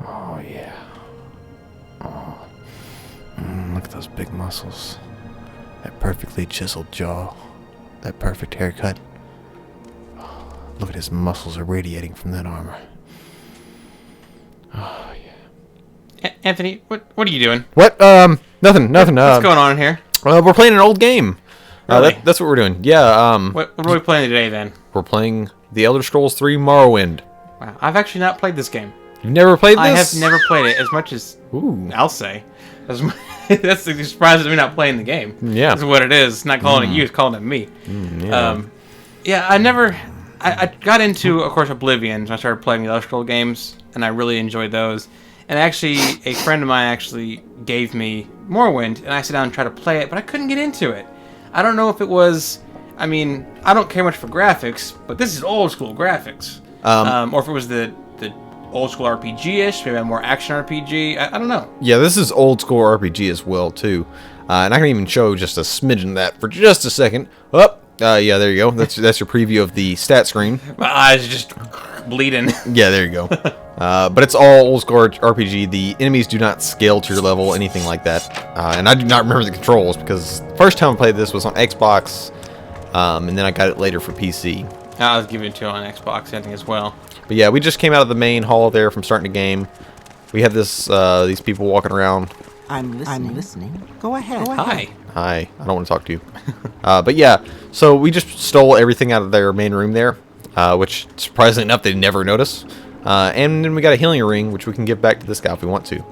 Oh, yeah. Oh. Look at those big muscles. That perfectly chiseled jaw. That perfect haircut. Look at his muscles irradiating from that armor. Oh, yeah. Anthony, what are you doing? What? Nothing. What's going on here? We're playing an old game. Really? That's what we're doing. Yeah, What are we playing today, then? we're playing The Elder Scrolls 3 Morrowind. Wow, I've actually not played this game. You've never played this? I have never played it, as much as Ooh. I'll say. That's the surprise of me not playing the game. Yeah. That's what it is. Not calling it you, it's calling it me. Yeah. I got into, of course, Oblivion, so I started playing the Elder Scrolls games, and I really enjoyed those. And actually, a friend of mine actually gave me Morrowind, and I sat down and tried to play it, but I couldn't get into it. I don't know if it was... I mean, I don't care much for graphics, but this is old school graphics. Or if it was the old school RPG-ish, maybe a more action RPG. I don't know. Yeah, this is old school RPG as well, too. And I can even show just a smidgen of that for just a second. Yeah, there you go. That's your preview of the stat screen. My eyes are just bleeding. Yeah, there you go. But it's all old school RPG. The enemies do not scale to your level, anything like that. And I do not remember the controls because the first time I played this was on Xbox, and then I got it later for PC. I was giving it to on Xbox, I think, as well. But yeah, we just came out of the main hall there from starting the game. We have these people walking around. I'm listening. Go ahead. Hi. Hi, I don't want to talk to you. But yeah, so we just stole everything out of their main room there, which surprisingly enough they never notice. And then we got a healing ring, which we can give back to this guy if we want to.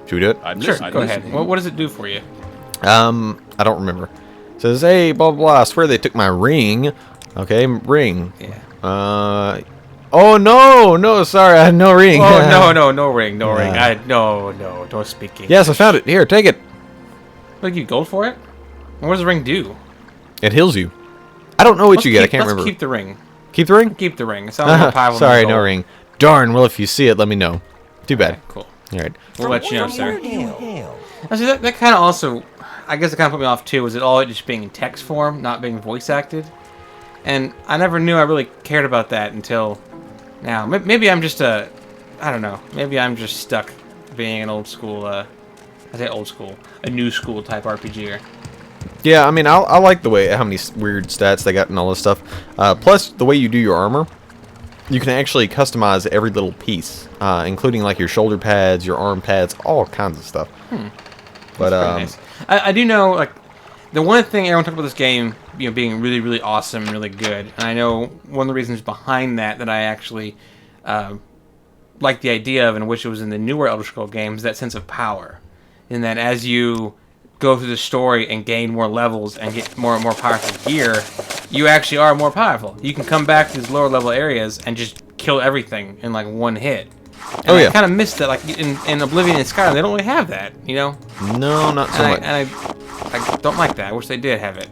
Should we do it? Sure, go ahead. What does it do for you? I don't remember. It says, hey, blah, blah, blah, I swear they took my ring. Okay, ring. Yeah. Oh, no, sorry, I had no ring. Oh, no ring. No, don't speak English. Yes, I found it. Here, take it. Like, you gold for it? What does the ring do? It heals you. I don't know what you get. I can't remember. Let's keep the ring. Keep the ring? Keep the ring. It sounds more powerful sorry, than no gold. ring. Darn, well, if you see it, let me know. Too bad. Okay, cool. All right. We'll let you know, sir. Hail. Actually, that kind of also... I guess it kind of put me off, too. Was it all just being in text form, not being voice acted? And I never knew I really cared about that until now. Maybe I'm just I don't know. Maybe I'm just stuck being an old school... I say old school. A new school type RPGer. Yeah, I mean, I like the way how many weird stats they got and all this stuff. Plus, the way you do your armor, you can actually customize every little piece, including like your shoulder pads, your arm pads, all kinds of stuff. But Nice. I do know, like, the one thing everyone talked about this game, being really, really awesome, really good, and I know one of the reasons behind that I actually like the idea of and wish it was in the newer Elder Scrolls games, that sense of power, in that as you go through the story and gain more levels and get more and more powerful gear, you actually are more powerful. You can come back to these lower level areas and just kill everything in like one hit. And I kind of missed that, like in Oblivion and Skyrim, they don't really have that, No, not so much. And I don't like that. I wish they did have it.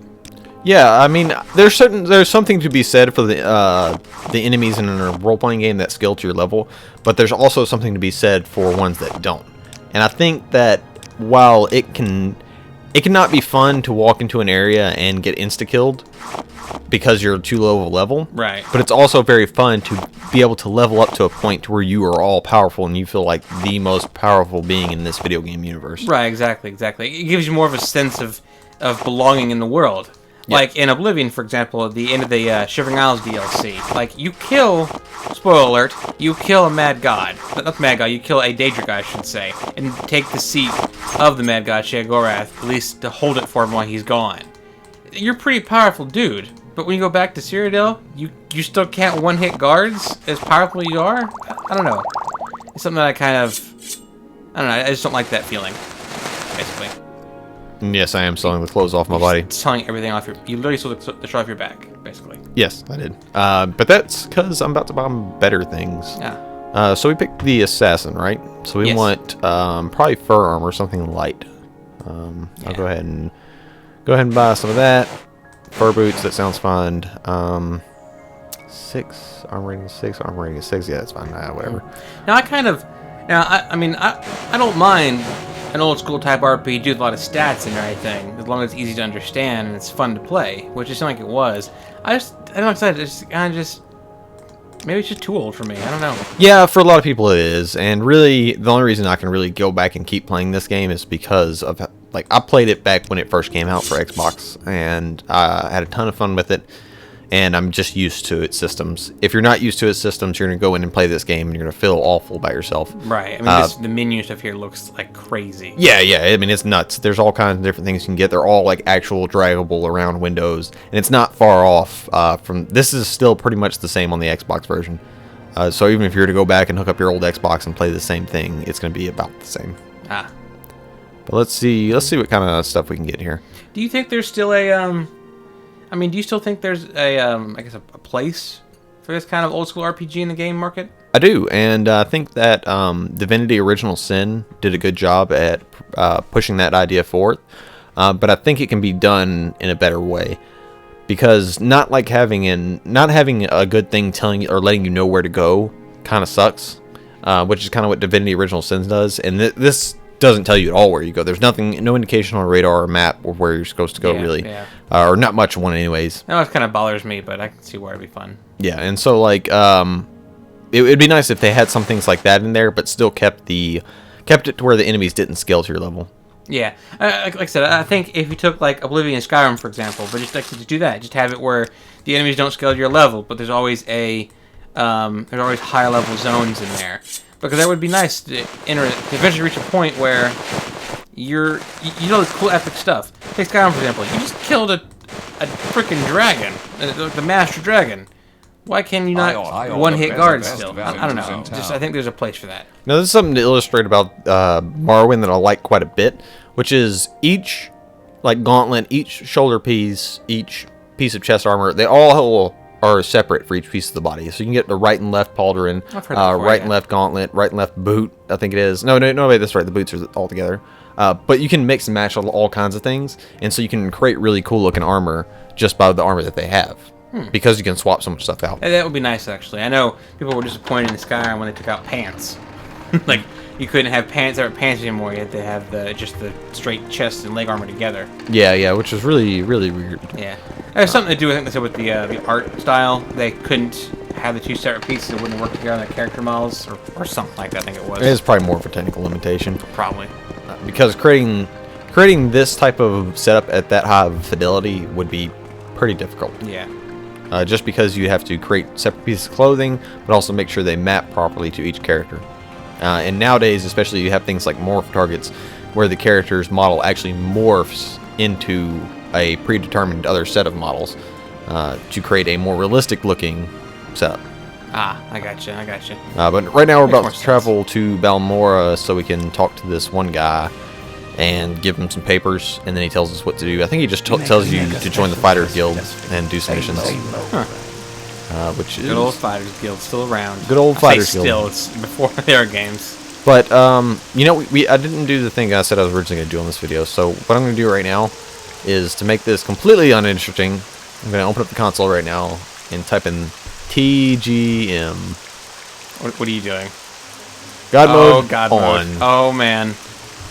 Yeah, I mean, there's something to be said for the enemies in a role-playing game that scale to your level, but there's also something to be said for ones that don't. And I think that while it cannot be fun to walk into an area and get insta-killed because you're too low of a level. Right. But it's also very fun to be able to level up to a point to where you are all powerful and you feel like the most powerful being in this video game universe. Right, exactly. It gives you more of a sense of belonging in the world. Yeah. Like in Oblivion, for example, at the end of the Shivering Isles DLC, like you kill, spoiler alert, you kill a mad god. Not mad god, you kill a Daedra god, I should say, and take the seat of the mad god, Sheogorath, at least to hold it for him while he's gone. You're a pretty powerful dude, but when you go back to Cyrodiil, you still can't one-hit guards as powerful as you are? I don't know. It's something that I don't know, I just don't like that feeling, basically. Yes, I am selling the clothes off my body. Selling everything off you literally sold the shirt off your back, basically. Yes, I did. But that's because I'm about to buy better things. Yeah. So we picked the assassin, right? So we want probably fur armor, something light. I'll go ahead and buy some of that. Fur boots, that sounds fun. 6 armor rating 6, armor rating 6. Yeah, that's fine. Whatever. Now I mean I don't mind an old school type RPG with a lot of stats and everything, as long as it's easy to understand and it's fun to play, which it seemed like it was. I'm excited. Maybe it's just too old for me. I don't know. Yeah, for a lot of people it is, and really the only reason I can really go back and keep playing this game is because of like I played it back when it first came out for Xbox, and I had a ton of fun with it, and I'm just used to its systems. If you're not used to its systems, you're gonna go in and play this game, and you're gonna feel awful about yourself. Right. I mean, the menu stuff here looks like crazy. Yeah, yeah. I mean, it's nuts. There's all kinds of different things you can get. They're all like actual draggable around windows, and it's not far off from. This is still pretty much the same on the Xbox version. So even if you were to go back and hook up your old Xbox and play the same thing, it's going to be about the same. Ah. But let's see what kind of stuff we can get here. Do you think there's still a I mean, do you still think there's a I guess a place for this kind of old school RPG in the game market? I do, and I think that Divinity Original Sin did a good job at pushing that idea forth. But I think it can be done in a better way, because not having a good thing telling you or letting you know where to go kind of sucks, which is kind of what Divinity Original Sin does. And this doesn't tell you at all where you go. There's no indication on a radar or map of where you're supposed to go, really. Yeah. Or not much one anyways. That kind of bothers me, but I can see where it'd be fun. Yeah, and so like it'd be nice if they had some things like that in there, but still kept it to where the enemies didn't scale to your level. Yeah, like I said, I think if you took like Oblivion and Skyrim, for example, but just like to do that, just have it where the enemies don't scale to your level, but there's always there's always higher level zones in there, because that would be nice to eventually reach a point where you know this cool epic stuff. Take Skyrim, for example. You just killed a freaking dragon, the master dragon. Why can you not one-hit guard still? I don't know. Just I think there's a place for that. Now, this is something to illustrate about Morrowind that I like quite a bit, which is each gauntlet, each shoulder piece, each piece of chest armor, they all are separate for each piece of the body. So you can get the right and left pauldron, right and left gauntlet, right and left boot, I think it is. No, wait, that's right. The boots are all together. But you can mix and match all kinds of things, and so you can create really cool looking armor just by the armor that they have. Because you can swap so much stuff out. That would be nice, actually. I know people were disappointed in Skyrim when they took out pants. Like, you couldn't have separate pants anymore. You had to have just the straight chest and leg armor together. Yeah, which is really, really weird. Yeah. There's something to do, I think they said, with the art style. They couldn't have the two separate pieces. It wouldn't work together on their character models, or something like that, I think it was. It's probably more of a technical limitation. Probably. Because creating this type of setup at that high of fidelity would be pretty difficult. Yeah. Just because you have to create separate pieces of clothing, but also make sure they map properly to each character. And nowadays, especially, you have things like morph targets, where the character's model actually morphs into a predetermined other set of models to create a more realistic looking setup. Ah, I gotcha. But right now we're about to travel to Balmora so we can talk to this one guy and give him some papers, and then he tells us what to do. I think he just tells you to join the Fighters Guild and do some missions. Which is good old Fighters Guild, still around. Good old Fighters Guild. Still, it's before there are games. But I didn't do the thing I said I was originally going to do on this video. So what I'm going to do right now is, to make this completely uninteresting, I'm going to open up the console right now and type in TGM. What are you doing? God mode God on. Mode. Oh man.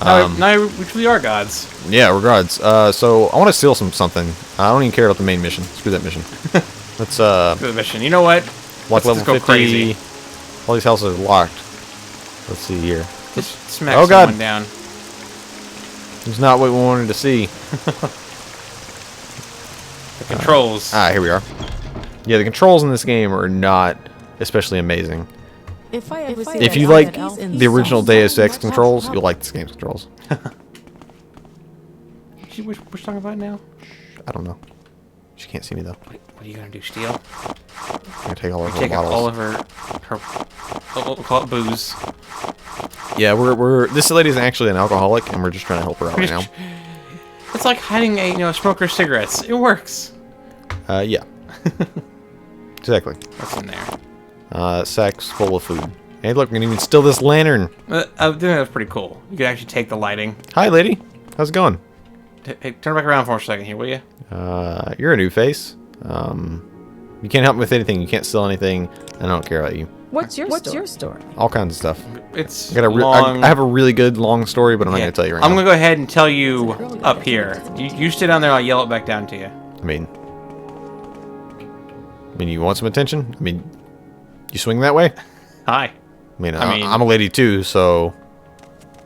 Now we truly are gods. Yeah, we're gods. So I want to steal something. I don't even care about the main mission. Screw that mission. Let's Screw the mission. You know what? Lock level just go 50. crazy. All these houses are locked. Let's see here. Just smack someone down. It's not what we wanted to see. The controls. Here we are. Yeah, the controls in this game are not especially amazing. If you like the original Deus Ex controls, you'll like this game's controls. What you talking about now? I don't know. She can't see me though. What are you gonna do? Steal? I'm gonna take all of her take bottles. all of her we'll call it booze. Yeah, this lady's actually an alcoholic, and we're just trying to help her out right now. It's like hiding a smoker's cigarettes. It works. Yeah. Exactly. What's in there? Sacks full of food. Hey, look, we can even steal this lantern. I think that's pretty cool. You can actually take the lighting. Hi, lady. How's it going? Hey, turn back around for a second here, will you? You're a new face. You can't help me with anything. You can't steal anything. I don't care about you. What's your story? All kinds of stuff. It's I have a really good long story, but I'm not going to tell you right now. I'm going to go ahead and tell you up here. You stay down there, I'll yell it back down to you. I mean, you want some attention? I mean, You swing that way? Hi. I mean, I'm a lady too, so...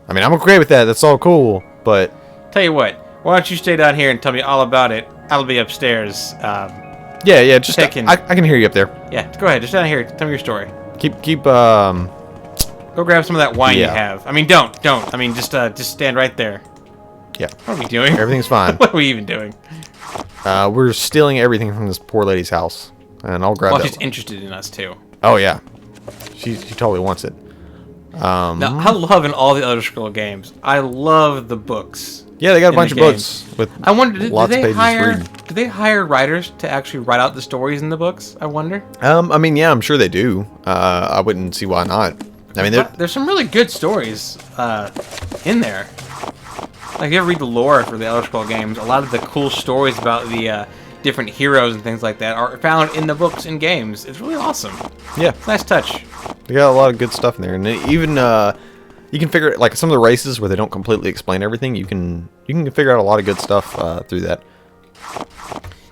I mean, I'm okay with that. That's all cool, but... Tell you what. Why don't you stay down here and tell me all about it? I'll be upstairs. Yeah, just... I can hear you up there. Yeah, go ahead. Just down here. Tell me your story. Keep, Go grab some of that wine you Yeah. have. I mean, don't. I mean, just stand right there. Yeah. What are we doing? Everything's fine. What are we even doing? We're stealing everything from this poor lady's house. And I'll grab Well, that she's one. interested in us, too. Oh, yeah. She totally wants it. Now, I love in all the Elder Scroll games, I love the books. Yeah, they got a in bunch the of game. books with I wonder, do lots of they pages to hire read. do they hire writers to actually write out the stories in the books? I wonder. I mean, yeah, I'm sure they do. I wouldn't see why not. I mean, There's some really good stories in there. Like, if you ever read the lore for the Elder Scroll games, a lot of the cool stories about the different heroes and things like that are found in the books and games. It's really awesome. yeah, It's a nice touch. they got a lot of good stuff in there, and even you can figure like some of the races where they don't completely explain everything. You can figure out a lot of good stuff through that.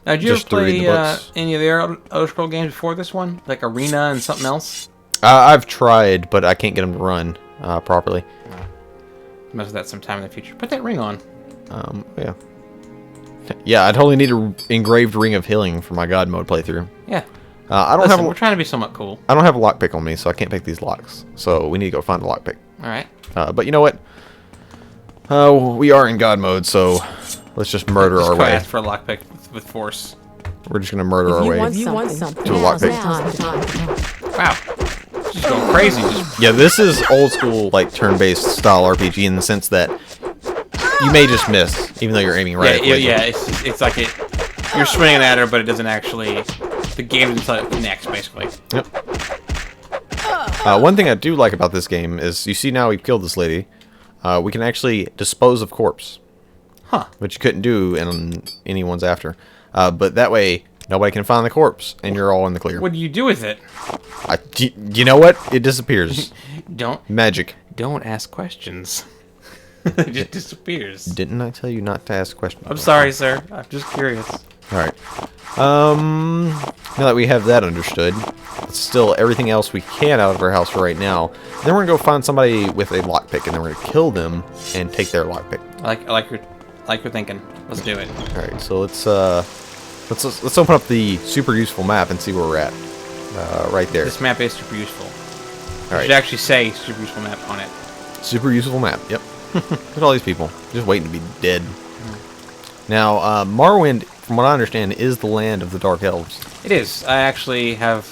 Now, did you ever Just to read play the books. any of the Elder Scroll games before this one? Like Arena and something else? I've tried, but I can't get them to run properly. Mess with that sometime in the future. Put that ring on. Yeah. Yeah, I totally need an engraved ring of healing for my God mode playthrough. Yeah. I don't Listen, we're have trying to be somewhat cool. I don't have a lockpick on me, so I can't pick these locks. So we need to go find a lockpick. All right. But you know what? We are in God mode, so let's just murder Just our go way. ask for a lockpick with force. We're just gonna murder our way. If you want something, to a now's lockpick. the time. Wow. Just going crazy. Just Yeah, this is old school, like turn-based style RPG in the sense that you may just miss, even though you're aiming right at Quaker. yeah. It's like you're swinging at her, but it doesn't actually. The game doesn't tell it connects, basically. Yep. One thing I do like about this game is you see now we've killed this lady. We can actually dispose of corpse, Huh. which you couldn't do in anyone's after. But that way, nobody can find the corpse, and you're all in the clear. What do you do with it? You know what? It disappears. Don't Magic. ask questions. It just disappears. Didn't I tell you not to ask questions? I'm sorry, sir. I'm just curious. All right. Now that we have that understood, let's still everything else we can out of our house for right now. Then we're gonna go find somebody with a lockpick, and then we're gonna kill them and take their lockpick. I like your thinking. Let's do it. All right. So let's open up the super useful map and see where we're at. Right there. This map is super useful. All It should right. actually say super useful map on it. Super useful map. Yep. Look at all these people just waiting to be dead. Now, Morrowind, from what I understand, is the land of the Dark Elves. It is. I actually have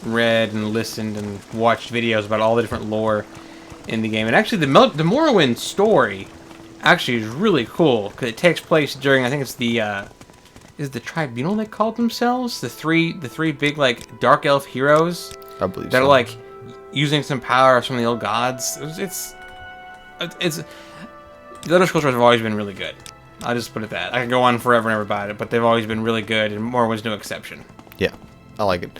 read and listened and watched videos about all the different lore in the game. And actually, the Morrowind story actually is really cool because it takes place during, I think it's the is it the tribunal they called themselves? The three big like dark elf heroes I believe that so. are like using some power of some of the old gods. It's the Elder Scrolls stories have always been really good. I'll just put it that. I could go on forever and ever about it, but they've always been really good, and Morrowind's no exception. Yeah, I like it.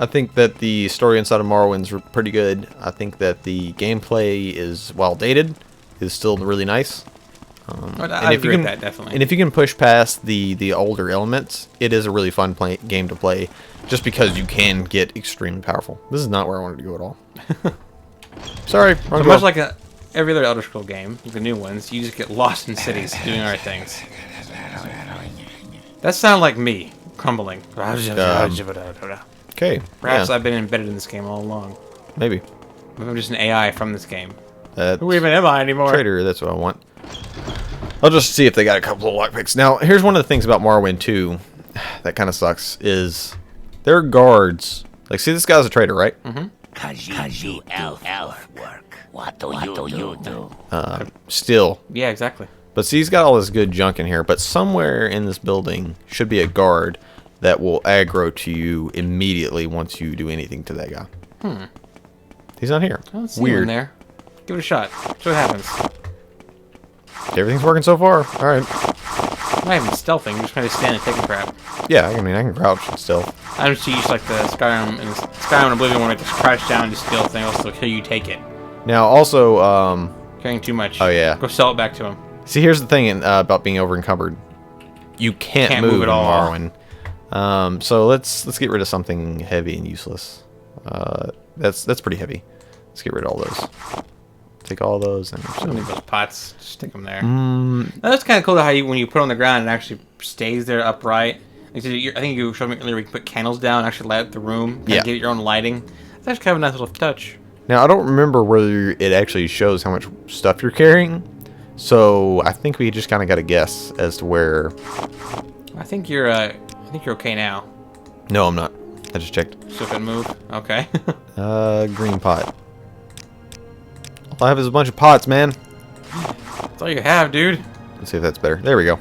I think that the story inside of Morrowind's pretty good. I think that the gameplay is, while dated, is still really nice. I agree with that, definitely. And if you can push past the older elements, it is a really fun game to play, just because you can get extremely powerful. This is not where I wanted to go at all. Sorry, wrong So goal. much like every other Elder Scroll game, the new ones, you just get lost in cities doing our things. That sounded like me, crumbling. Okay, Perhaps yeah, I've been embedded in this game all along. maybe. Maybe I'm just an AI from this game. That's Who even am I anymore? Traitor, that's what I want. I'll just see if they got a couple of lockpicks. Now, here's one of the things about Morrowind 2 that kind of sucks, is their guards. Like, see, this guy's a traitor, right? Mm-hmm. Cause you elf work. What do you do? Still. Yeah, exactly. But see, he's got all this good junk in here, but somewhere in this building should be a guard that will aggro to you immediately once you do anything to that guy. He's not here. I don't see Weird. one there. Give it a shot. See what happens. Everything's working so far. All right. I'm not even stealthing. I'm just kind of standing taking crap. Yeah, I mean, I can crouch and stealth. I'm just used like the Skyrim and Oblivion when I just crouch down and just steal thing else till you take it. Now, also, Carrying too much. Oh, yeah. Go sell it back to him. see, here's the thing about being over encumbered. You can't move at in all. Morrowind. So let's get rid of something heavy and useless. That's pretty heavy. Let's get rid of all those. Take all those and Don't need those pots. Just stick them there. Mm, That's kind of cool how when you put it on the ground, it actually stays there upright. I think you showed me earlier we can put candles down and actually light up the room. Yeah. Give it your own lighting. That's actually kind of a nice little touch. now I don't remember whether it actually shows how much stuff you're carrying, so I think we just kind of got to guess as to where. I think you're okay now. No, I'm not. I just checked. So if it move, okay. Green pot. All I have is a bunch of pots, man. That's all you have, dude. Let's see if that's better. There we go.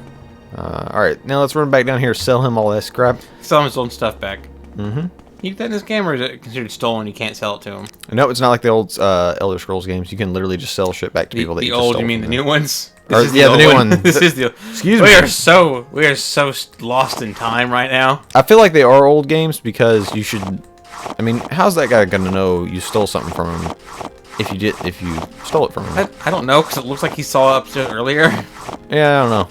Alright, now let's run back down here, sell him all that scrap. Sell him his own stuff back. Mm-hmm. You get that in this game, or is it considered stolen? You can't sell it to him. No, it's not like the old Elder Scrolls games. You can literally just sell shit back to people that The you just old, stole you mean the from new them. ones? Or, This is yeah, the old new one. This is the. Excuse we me. are so lost in time right now. I feel like they are old games because you should. I mean, how's that guy gonna know you stole something from him if you stole it from him? I don't know, because it looks like he saw it upstairs earlier. Yeah, I don't know.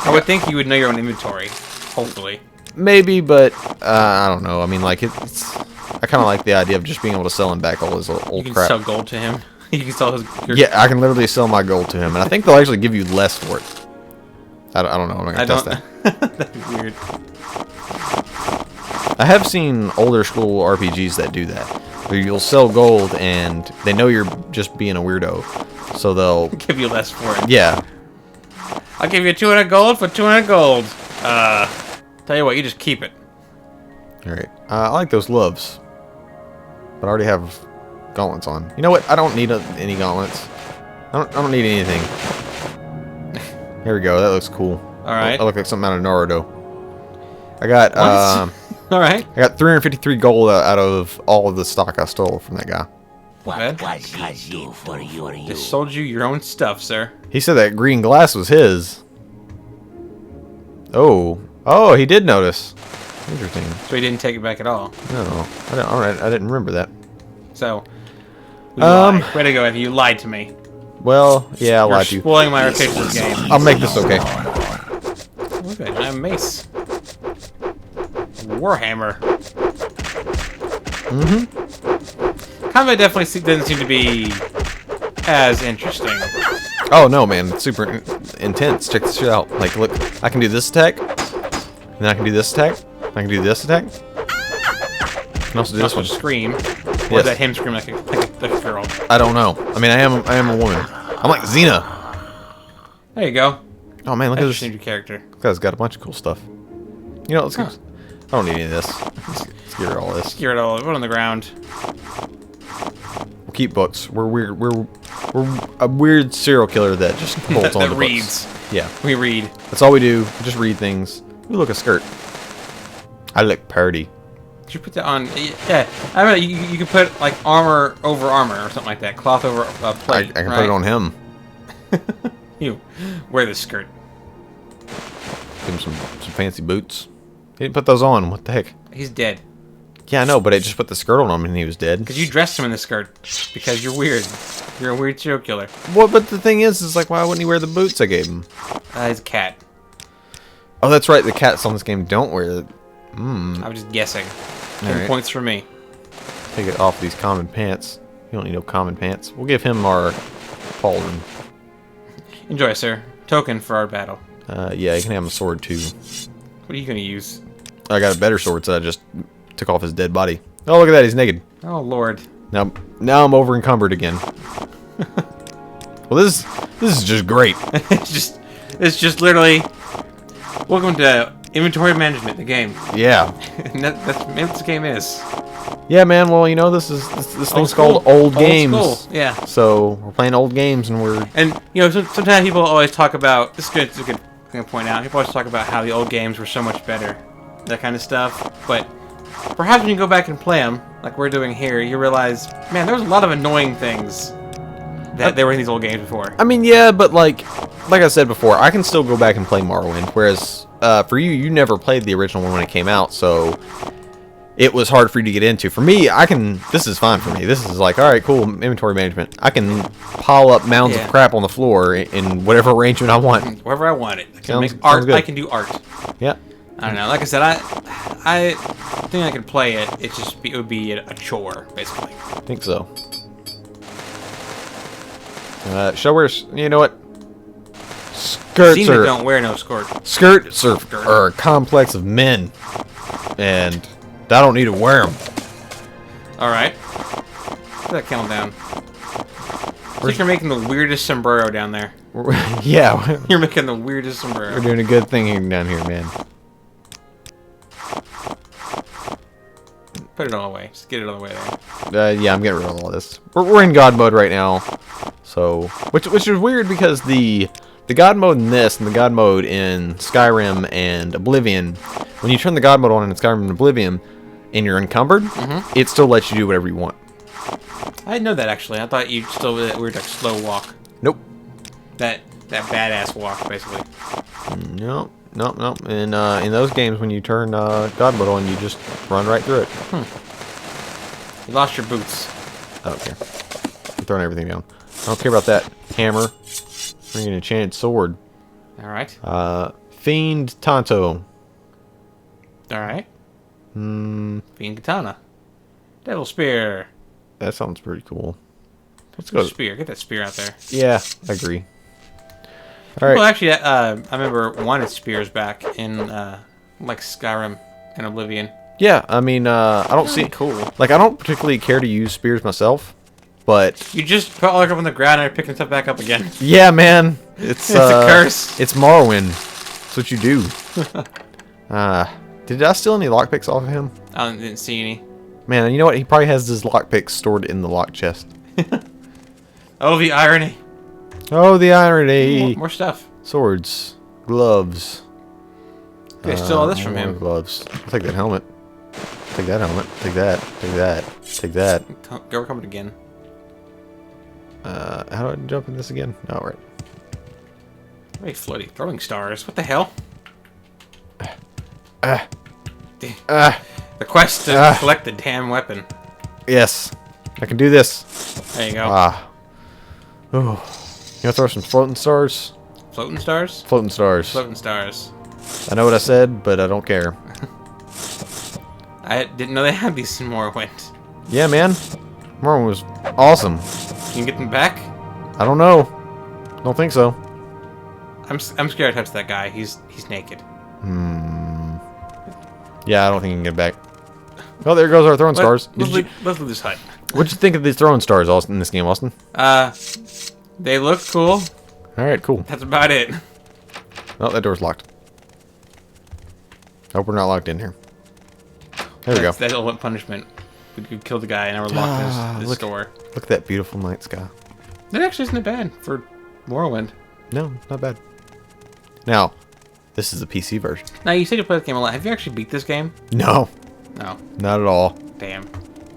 I would think you would know your own inventory. Hopefully. Maybe, but I don't know. I mean, like it's. I kind of like the idea of just being able to sell him back all his You old can crap. sell gold to him. You can sell his. Yeah, I can literally sell my gold to him, and I think they'll actually give you less for it. I don't know. I'm not I gonna test don't. that. That'd be weird. I have seen older school RPGs that do that, where you'll sell gold and they know you're just being a weirdo, so they'll. Give you less for it. Yeah. I'll give you 200 gold for 200 gold. Tell you what, you just keep it. All right. I like those gloves, but I already have gauntlets on. You know what? I don't need any gauntlets. I don't need anything. Here we go. That looks cool. All right. I look like something out of Naruto. I got All right. I got 353 gold out of all of the stock I stole from that guy. Okay. What can he do for you? Just sold you your own stuff, sir. He said that green glass was his. Oh, he did notice. Interesting. So he didn't take it back at all. No, all right, I didn't remember that. So, we lied. Way to go, Anthony. You lied to me. Well, yeah, I You're lied to you. spoiling my reputation in this game. I'll make this okay. Look at it. I have a mace. Warhammer. Combat definitely doesn't seem to be as interesting. Oh no, man, it's super intense. Check this shit out. Like, look, I can do this attack, and then I can do this attack. I can do this attack. I can also do this Also one. scream. Or Yes. is that him scream like a girl? I don't know. I mean, I am a woman. I'm like Xena. There you go. Oh man, look at That's this. your new character. This guy's got a bunch of cool stuff. You know, let's go. I don't need any of this. Let's get rid of all this. Gear it all. Put it on the ground. We'll keep books. We're weird. We're a weird serial killer that just holds on that to reads. books. Yeah, We read. that's all we do. We just read things. Ooh, look, a skirt. I look pretty. Did you put that on? Yeah. I don't know. You could put like armor over armor or something like that. Cloth over plate. I can put it on him. You wear the skirt. Give him some fancy boots. He didn't put those on. What the heck? He's dead. Yeah, I know, but I just put the skirt on him and he was dead. Because you dressed him in the skirt. Because you're weird. You're a weird serial killer. Well, but the thing is like, why wouldn't he wear the boots I gave him? He's a cat. Oh, that's right. The cats on this game don't wear it. I was just guessing. 10 Alright. points for me. Take it off these common pants. You don't need no common pants. We'll give him our pauldron. Enjoy, sir. Token for our battle. Yeah, you can have a sword too. What are you going to use? I got a better sword, so I just took off his dead body. Oh, look at that. He's naked. Oh, Lord. Now I'm over encumbered again. Well, this is just great. It's just literally... Welcome to inventory management, the game. Yeah. And that's maybe what this game is. Yeah, man. Well, you know, this thing's school. called old games. School. Yeah. So we're playing old games, and we're And, you know, sometimes people always talk about... This is good. It's a good thing to point out. People always talk about how the old games were so much better. That kind of stuff. But perhaps when you go back and play them, like we're doing here, you realize, man, there was a lot of annoying things that there were in these old games before. I mean, yeah, but like I said before, I can still go back and play Morrowind. Whereas for you never played the original one when it came out, so it was hard for you to get into. For me, this is fine for me. This is like, all right, cool, inventory management. I can pile up mounds of crap on the floor in whatever arrangement I want. Wherever I want it. I can Sounds make art. good. I can do art. Yeah. I don't know. Like I said, I think I could play it. It would be a chore, basically. I think so. Show where, you know what? Skirts Xena are don't wear no skirt. skirts are a complex of men, and I don't need to wear them. All right. Put that camel down. I think you're making the weirdest sombrero down there. Yeah, You're making the weirdest sombrero. we're doing a good thing down here, man. Put it all away. Just get it out of the way there. Yeah, I'm getting rid of all this. We're in God mode right now, so which is weird because the God mode in this and the God mode in Skyrim and Oblivion, when you turn the God mode on in Skyrim and Oblivion, and you're encumbered, it still lets you do whatever you want. I didn't know that actually. I thought you still did that weird like slow walk. Nope. That badass walk basically. Nope. In those games, when you turn God mode on, you just run right through it. You lost your boots. I don't care. I'm throwing everything down. I don't care about that hammer. Bring an enchanted sword. All right. Fiend Tonto. All right. Fiend katana. Devil spear. That sounds pretty cool. Let's go spear. Get that spear out there. Yeah, I agree. All right. Well, actually, I remember wanted spears back in like Skyrim and Oblivion. Yeah, I mean, I don't see Cool. like I don't particularly care to use spears myself, but You just put all up on the ground and are picking stuff back up again. yeah, man, it's It's a curse. It's Morrowind. That's what you do. Did I steal any lockpicks off of him? I didn't see any. Man, you know what? He probably has his lockpicks stored in the lock chest. Oh, the irony. Oh, the irony! More stuff. Swords, gloves. Okay, steal all this from more him. Gloves. I'll take that helmet. Take that helmet. Take that. Take that. Take that. Go come it again. How do I jump in this again? Oh, right. Very floaty. Throwing stars. What the hell? The quest to collect the damn weapon. Yes, I can do this. There you go. Ooh. You wanna throw some floating stars? Floating stars? Floating stars. Floating stars. I know what I said, but I don't care. I didn't know they had these in Morrowind. Yeah, man. Morrowind was awesome. Can you get them back? I don't know. Don't think so. I'm scared to touch that guy. He's naked. Yeah, I don't think you can get back. Oh, there goes our throwing stars. Let's leave this hut. What'd you think of these throwing stars, Austin, in this game, Austin? They look cool. All right, cool. That's about it. Oh, that door's locked. Hope we're not locked in here. There we go. That's ultimate punishment. We killed the guy and now we're locked in this door. Look at that beautiful night sky. That actually isn't bad for Morrowind. No, not bad. Now, this is the PC version. Now, you said you played the game a lot. Have you actually beat this game? No, No. not at all. Damn.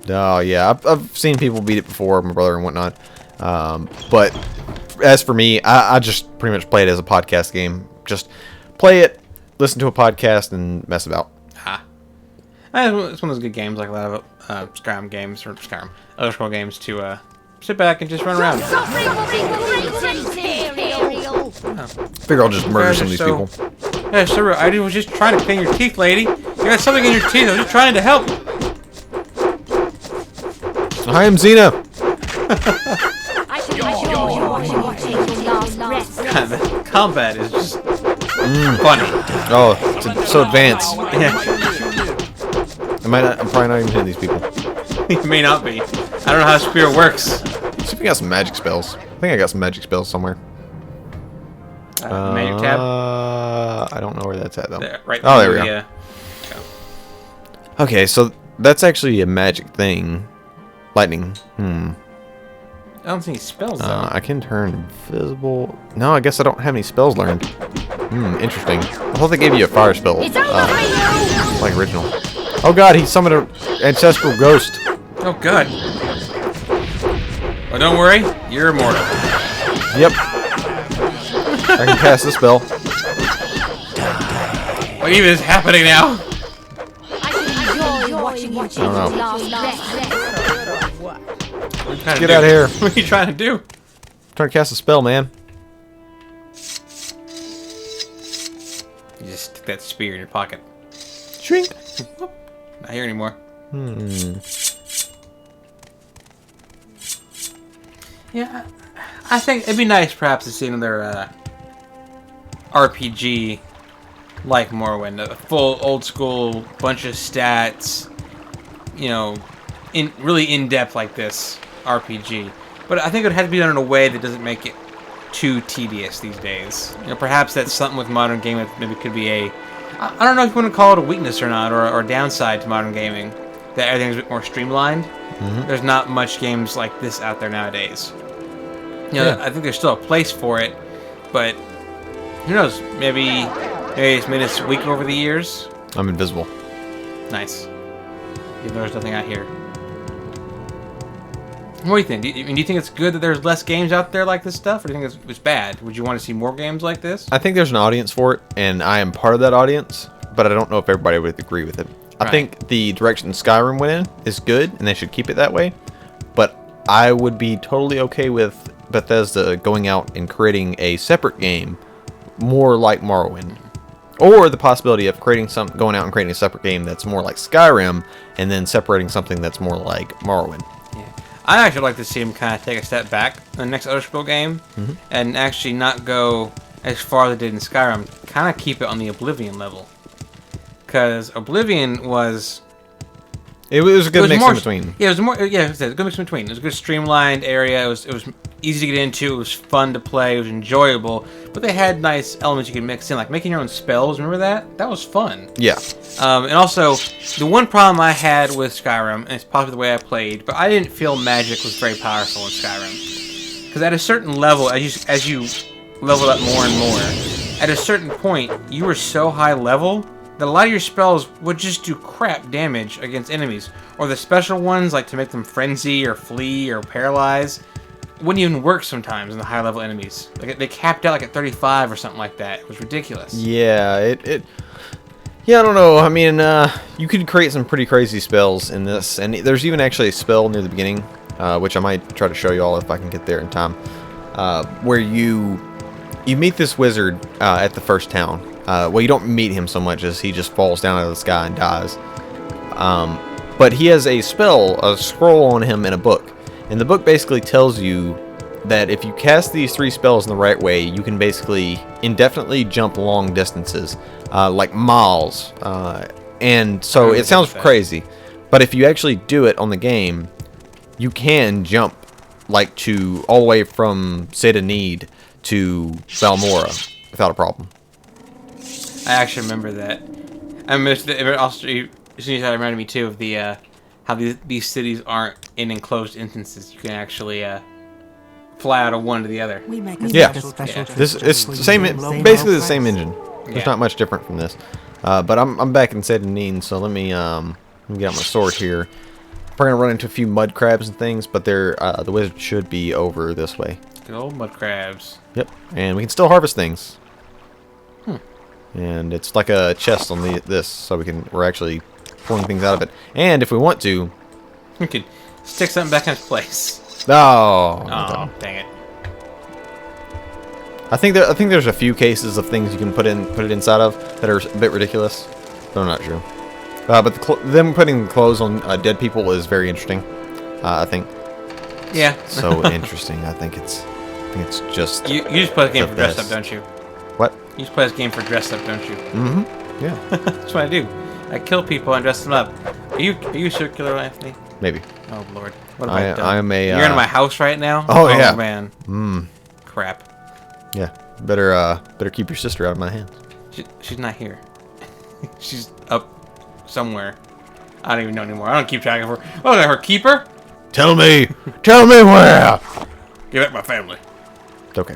Oh, yeah. I've seen people beat it before, my brother and whatnot. But as for me, I just pretty much play it as a podcast game. Just play it, listen to a podcast, and mess about. It's one of those good games, like a lot of Skyrim games, or Skyrim, Elder Scrolls games, to sit back and just run around. Figure I'll just murder some of these people. Yeah, sir, I was just trying to clean your teeth, lady. You got something in your teeth. I was just trying to help. Hi, I'm Xena. The combat is just funny. Oh, it's so advanced. Yeah. I'm probably not even hitting these people. It may not be. I don't know how Spear works. See if we got some magic spells. I think I got some magic spells somewhere. Menu tab. I don't know where that's at though. There, right Oh, there we go. Okay, so that's actually a magic thing. Lightning. I don't see any spells though. I can turn invisible. No, I guess I don't have any spells learned. Interesting. I thought they gave you a fire spell. Like original. Oh god, he summoned an ancestral ghost. Oh god. Well, don't worry, you're immortal. Yep. I can cast the spell. What even is happening now? I don't know. Get out of here. What are you trying to do? I'm trying to cast a spell, man. You just stick that spear in your pocket. Shrink. Not here anymore. Yeah, I think it'd be nice perhaps to see another RPG like Morrowind, a full old school bunch of stats, you know, really in depth like this RPG. But I think it would have to be done in a way that doesn't make it too tedious these days. You know, perhaps that's something with modern gaming that maybe could be I don't know if you want to call it a weakness or not, or a downside to modern gaming, that everything's a bit more streamlined. There's not much games like this out there nowadays. You know, I think there's still a place for it, but who knows? Maybe it's made its weak over the years. I'm invisible. Nice. Even though there's nothing out here. What do you think? Do you think it's good that there's less games out there like this stuff, or do you think it's bad? Would you want to see more games like this? I think there's an audience for it, and I am part of that audience, but I don't know if everybody would agree with it. I think the direction Skyrim went in is good, and they should keep it that way, but I would be totally okay with Bethesda going out and creating a separate game more like Morrowind. Or the possibility of going out and creating a separate game that's more like Skyrim, and then separating something that's more like Morrowind. I'd actually like to see him kind of take a step back in the next Elder Scrolls game, and actually not go as far as they did in Skyrim. Kind of keep it on the Oblivion level, because Oblivion was. It was a good mix in between. Yeah, it was more. Yeah, it was a good mix in between. It was a good streamlined area. It was easy to get into. It was fun to play. It was enjoyable. But they had nice elements you could mix in, like making your own spells. Remember that? That was fun. Yeah. And also, the one problem I had with Skyrim, and it's probably the way I played, but I didn't feel magic was very powerful in Skyrim. Because at a certain level, as you level up more and more, at a certain point, you were so high level that a lot of your spells would just do crap damage against enemies. Or the special ones, like to make them frenzy or flee or paralyze, wouldn't even work sometimes in the high level enemies. Like they capped out like at 35 or something like that. It was ridiculous. Yeah, yeah, I don't know. I mean, you could create some pretty crazy spells in this, and there's even actually a spell near the beginning, which I might try to show you all if I can get there in time, where you meet this wizard at the first town. Well, you don't meet him so much as he just falls down out of the sky and dies. But he has a scroll on him in a book. And the book basically tells you that if you cast these 3 spells in the right way, you can basically indefinitely jump long distances, like miles. And so it sounds crazy. But if you actually do it on the game, you can jump like all the way from Saint Denis to Valmora without a problem. I actually remember that. I missed it. Also, as soon as that reminded me too of the how these cities aren't in enclosed instances. You can actually fly out of one to the other. We make a Yeah. special This it's basically the same engine. There's not much different from this. But I'm back in Saint Denis, so let me get out my sword here. We're gonna run into a few mud crabs and things, but the wizard should be over this way. Good old mud crabs. Yep, and we can still harvest things. And it's like a chest on this, so we're actually pulling things out of it. And if we want to, We could stick something back in its place. oh, Dang it. I think there's a few cases of things you can put it inside of that are a bit ridiculous, but I'm not sure. But them putting clothes on dead people is very interesting. I think. Yeah. So interesting. I think it's just. You just play this game the for dress best. up, don't you? What? You just play this game for dress up, don't you? Mm-hmm. Yeah. That's what I do. I kill people and dress them up. Are you circular, Anthony? Maybe. Oh Lord. What have I done? I am a. You're in my house right now? Oh yeah. Man. Crap. Yeah. Better keep your sister out of my hands. She's not here. She's up somewhere. I don't even know anymore. I don't keep track of her. Oh, her keeper? Tell me where. Give back my family. It's okay.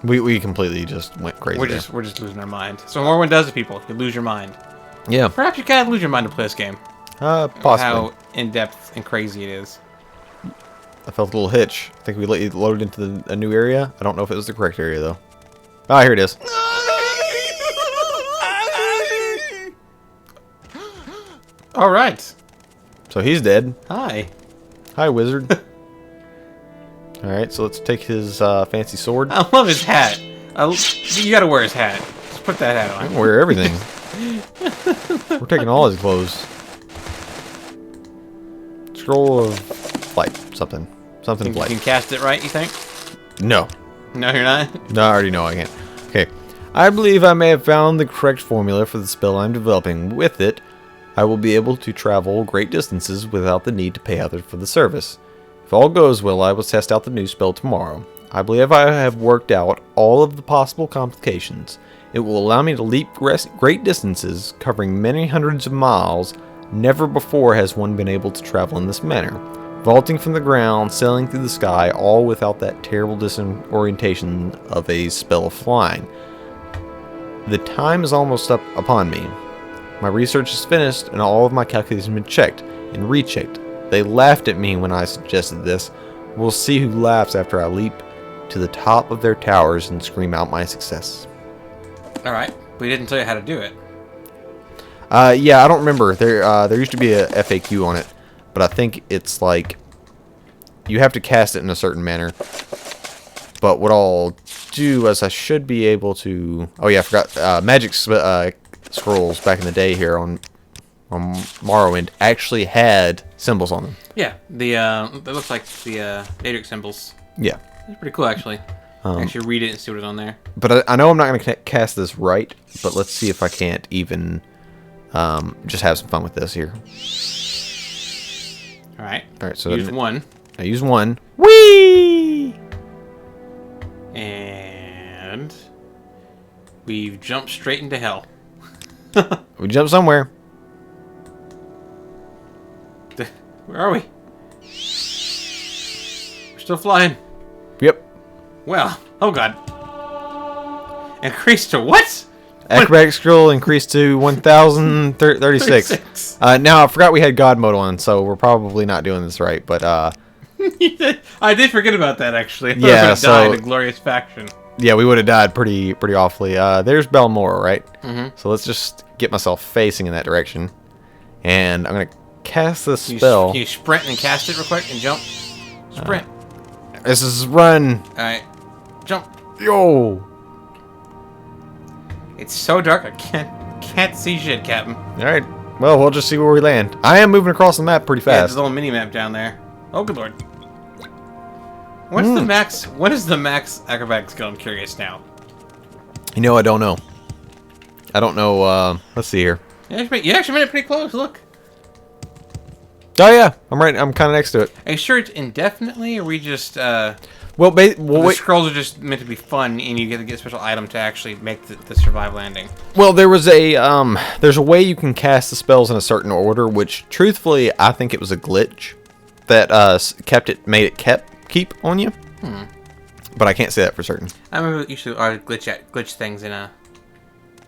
We completely just went crazy. We're just losing our mind. So Morrowind does to people. You lose your mind. Yeah. Perhaps you kind of lose your mind to play this game. Possibly. How in depth and crazy it is. I felt a little hitch. I think we loaded into a new area. I don't know if it was the correct area though. Ah, here it is. All right. So he's dead. Hi. Hi, wizard. All right, so let's take his fancy sword. I love his hat. You gotta wear his hat. Just put that hat I on. can wear everything. We're taking all his clothes. Scroll of flight. Something. Something Think you flight. can cast it right, you think? No. No, you're not? No, I already know I can't. Okay. I believe I may have found the correct formula for the spell I'm developing. With it, I will be able to travel great distances without the need to pay others for the service. If all goes well, I will test out the new spell tomorrow. I believe I have worked out all of the possible complications. It will allow me to leap great distances, covering many hundreds of miles. Never before has one been able to travel in this manner. Vaulting from the ground, sailing through the sky, all without that terrible disorientation of a spell of flying. The time is almost up upon me. My research is finished, and all of my calculations have been checked and rechecked. They laughed at me when I suggested this. We'll see who laughs after I leap to the top of their towers and scream out my success. Alright. We didn't tell you how to do it. Yeah, I don't remember. There used to be a FAQ on it, but I think it's like you have to cast it in a certain manner. But what I'll do is I should be able to... Oh yeah, I forgot. Magic scrolls back in the day here on Morrowind actually had symbols on them. Yeah, it looks like the Daedric symbols. Yeah. It's pretty cool, actually. Actually read it and see what is on there. But I know I'm not going to cast this right, but let's see if I can't even just have some fun with this here. Alright. Alright, so use one. I use one. Whee! And we've jumped straight into hell. We jump somewhere. Where are we? We're still flying. Yep. Well, oh god. Increased to what? Acrobatic scroll increased to 1036. 36. Now I forgot we had God mode on, so we're probably not doing this right. But I did forget about that actually. I thought Yeah, I would so- die in a glorious faction. yeah, we would have died pretty awfully. There's Belmora, right? Mm-hmm. So let's just get myself facing in that direction, and I'm gonna cast this Can spell. you sprint and cast it real quick and jump? Sprint. This is run. Alright. Jump. Yo. It's so dark I can't see shit, Captain. All right. Well, we'll just see where we land. I am moving across the map pretty Yeah, there's fast. a little mini map down there. Oh good lord. What's the max? What is the max acrobatic skill? I'm curious now. You know, I don't know. I don't know. Let's see here. You actually made it pretty close. Look. Oh yeah, I'm right. I'm kind of next to it. Are you sure it's indefinitely, or we just Well, the wait. scrolls are just meant to be fun, and you get to get a special item to actually make the survive landing? Well, there's a way you can cast the spells in a certain order, which truthfully I think it was a glitch that made it keep on you. But I can't say that for certain. I remember you used to glitch things in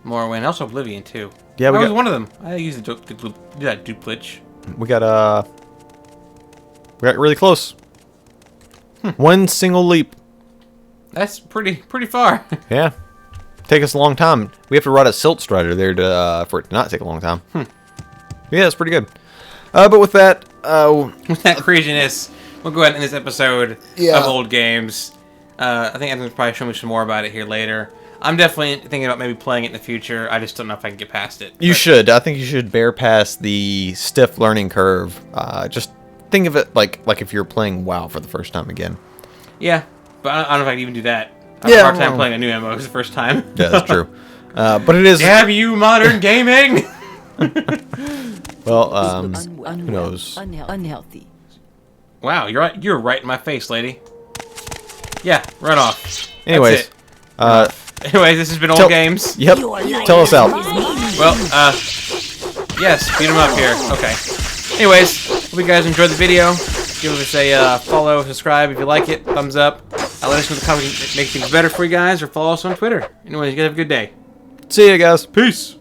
Morrowind, also Oblivion too. Yeah, we I was got- one of them. I used to do that duplitch. We got really close. One single leap. That's pretty far. Yeah. Take us a long time. We have to ride a silt strider there for it to not take a long time. Yeah, it's pretty good. But with that, With that craziness, we'll go ahead and end this episode Yeah. of old games. I think Anthony's probably show me some more about it here later. I'm definitely thinking about maybe playing it in the future. I just don't know if I can get past it. you should. I think you should bear past the stiff learning curve. Just think of it like if you're playing WoW for the first time again. Yeah, but I don't know if I can even do that. I have Yeah, a hard time well- playing a new MMO. It's the first time. Yeah, that's true. But it is. Damn you, modern gaming! Well, who knows? Unhealthy. Wow, you're right in my face, lady. Yeah, right off. That's Anyways, it. Anyways, this has been Old tell- Games. Yep. Tell us out. Well, yes, beat him up here. Okay. Anyways, hope you guys enjoyed the video. Give us a follow, subscribe if you like it, thumbs up. Let us know in the comments if it make things better for you guys, or follow us on Twitter. Anyways, you guys have a good day. See you guys. Peace.